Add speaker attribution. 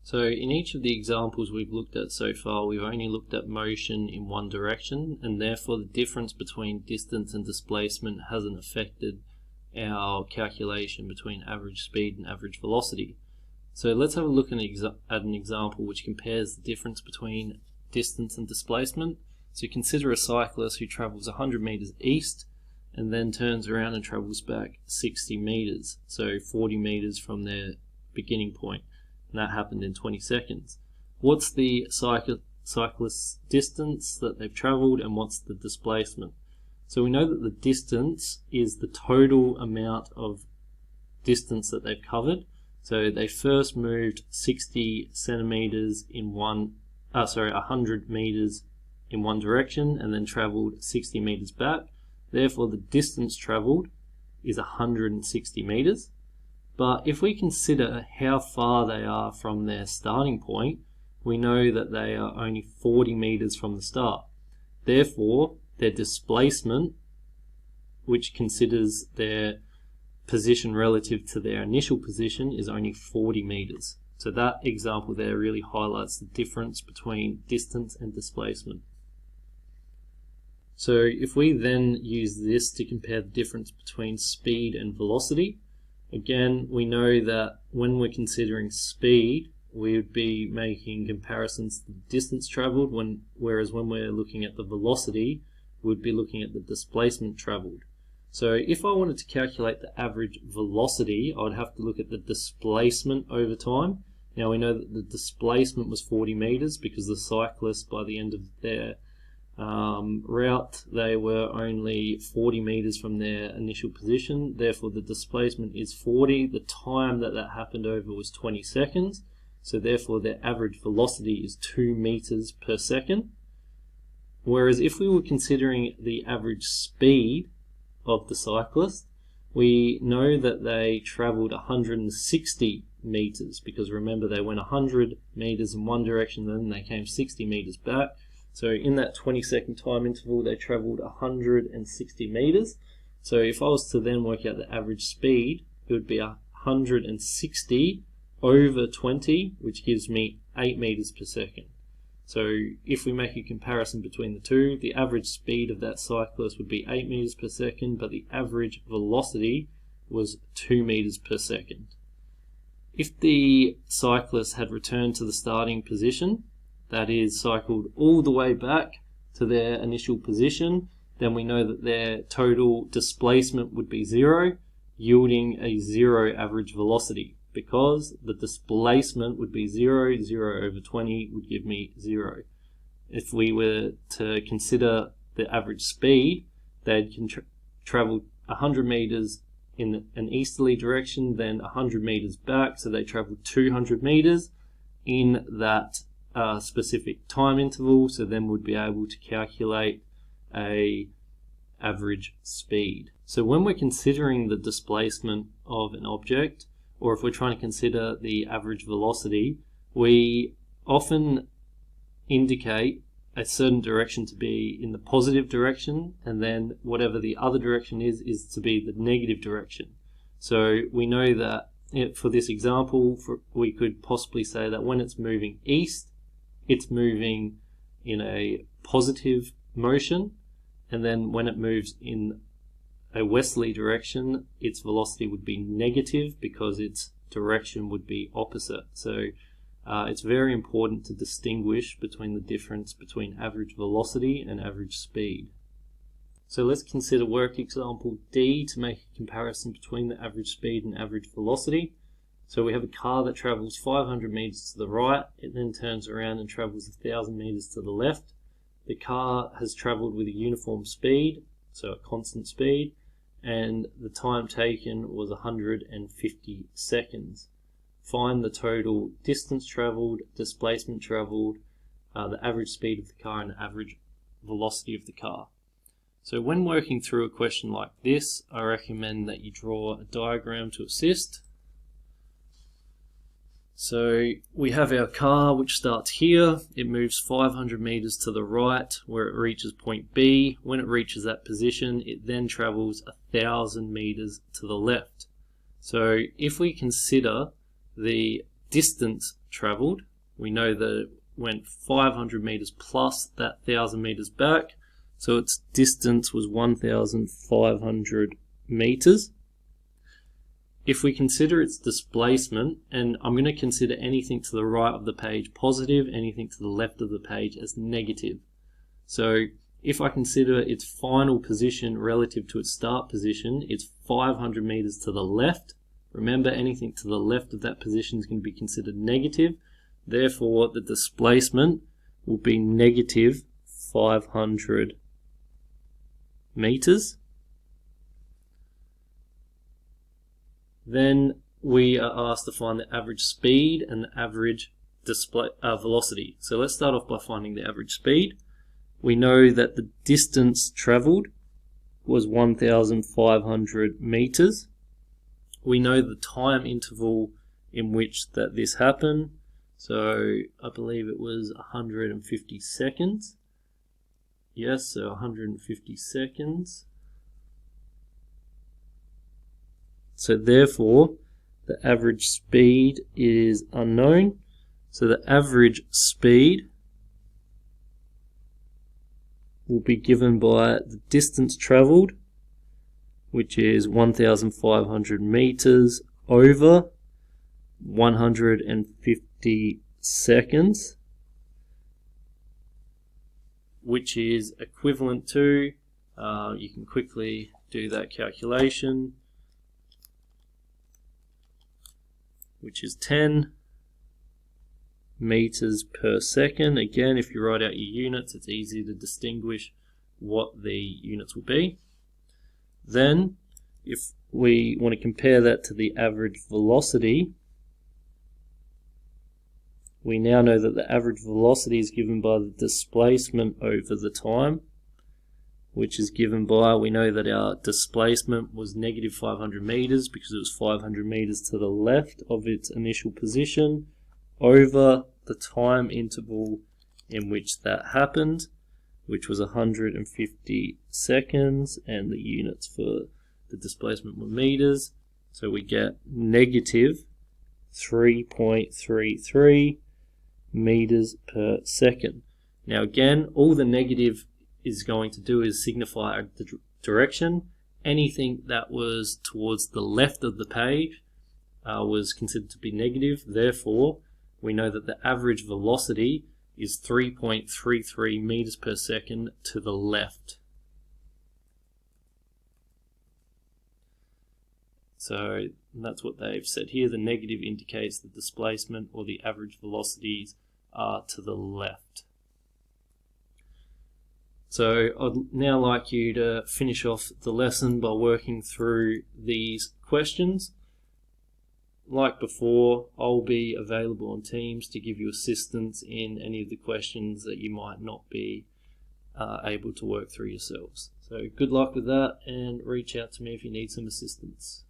Speaker 1: So in each of the examples we've looked at so far, we've only looked at motion in one direction, and therefore the difference between distance and displacement hasn't affected our calculation between average speed and average velocity. So let's have a look at an example which compares the difference between distance and displacement. So consider a cyclist who travels 100 meters east and then turns around and travels back 60 meters, so 40 meters from their beginning point. And that happened in 20 seconds. What's the cyclist's distance that they've traveled, and what's the displacement? So we know that the distance is the total amount of distance that they've covered. So they first moved 60 centimeters in 100 meters in one direction and then traveled 60 meters back. Therefore the distance traveled is 160 meters. But if we consider how far they are from their starting point, we know that they are only 40 meters from the start. Therefore, their displacement, which considers their position relative to their initial position, is only 40 meters. So that example there really highlights the difference between distance and displacement. So if we then use this to compare the difference between speed and velocity, again, we know that when we're considering speed, we would be making comparisons to the distance traveled, whereas when we're looking at the velocity, we'd be looking at the displacement traveled. So if I wanted to calculate the average velocity, I would have to look at the displacement over time. Now we know that the displacement was 40 meters because the cyclist, by the end of their route, they were only 40 meters from their initial position. Therefore the displacement is 40. The time that happened over was 20 seconds. So therefore their average velocity is 2 meters per second. Whereas if we were considering the average speed of the cyclist, we know that they traveled 160 meters, because remember they went 100 meters in one direction, then they came 60 meters back. So in that 20-second time interval, they traveled 160 meters. So if I was to then work out the average speed, it would be 160 over 20, which gives me 8 meters per second. So if we make a comparison between the two, the average speed of that cyclist would be 8 meters per second, but the average velocity was 2 meters per second. If the cyclist had returned to the starting position, that is, cycled all the way back to their initial position, then we know that their total displacement would be 0, yielding a 0 average velocity, because the displacement would be 0, 0 over 20 would give me 0. If we were to consider the average speed, they'd travel 100 meters in an easterly direction, then 100 meters back, so they traveled 200 meters in that specific time interval, so then we'd be able to calculate a average speed. So when we're considering the displacement of an object, or if we're trying to consider the average velocity, we often indicate a certain direction to be in the positive direction, and then whatever the other direction is to be the negative direction. So we know that for this example, we could possibly say that when it's moving east, it's moving in a positive motion, and then when it moves in a westerly direction, its velocity would be negative because its direction would be opposite. So it's very important to distinguish between the difference between average velocity and average speed. So let's consider work example D to make a comparison between the average speed and average velocity. So we have a car that travels 500 meters to the right, it then turns around and travels 1,000 meters to the left. The car has traveled with a uniform speed, so a constant speed, and the time taken was 150 seconds. Find the total distance traveled, displacement traveled, the average speed of the car, and the average velocity of the car. So when working through a question like this, I recommend that you draw a diagram to assist. So we have our car, which starts here. It moves 500 meters to the right where it reaches point B. When it reaches that position, it then travels 1,000 meters to the left. So if we consider the distance travelled. We know that it went 500 meters plus that 1,000 meters back, so its distance was 1,500 meters. If we consider its displacement, and I'm going to consider anything to the right of the page positive, anything to the left of the page as negative. So if I consider its final position relative to its start position, it's 500 meters to the left. Remember, anything to the left of that position is going to be considered negative. Therefore, the displacement will be negative 500 meters. Then we are asked to find the average speed and the average velocity. So let's start off by finding the average speed. We know that the distance travelled was 1,500 meters. We know the time interval in which that this happened. So I believe it was 150 seconds. Yes, so 150 seconds. So therefore, the average speed is unknown. So the average speed will be given by the distance travelled, which is 1,500 meters over 150 seconds, which is equivalent to, you can quickly do that calculation, which is 10 meters per second. Again, if you write out your units, it's easy to distinguish what the units will be. Then, if we want to compare that to the average velocity, we now know that the average velocity is given by the displacement over the time, which is given by, we know that our displacement was negative 500 meters because it was 500 meters to the left of its initial position over the time interval in which that happened, which was 150 seconds, and the units for the displacement were meters. So we get negative 3.33 meters per second. Now again, all the negative is going to do is signify a direction. Anything that was towards the left of the page was considered to be negative. Therefore, we know that the average velocity is 3.33 meters per second to the left. So that's what they've said here. The negative indicates the displacement or the average velocities are to the left. So I'd now like you to finish off the lesson by working through these questions. Like before, I'll be available on Teams to give you assistance in any of the questions that you might not be able to work through yourselves. So good luck with that, and reach out to me if you need some assistance.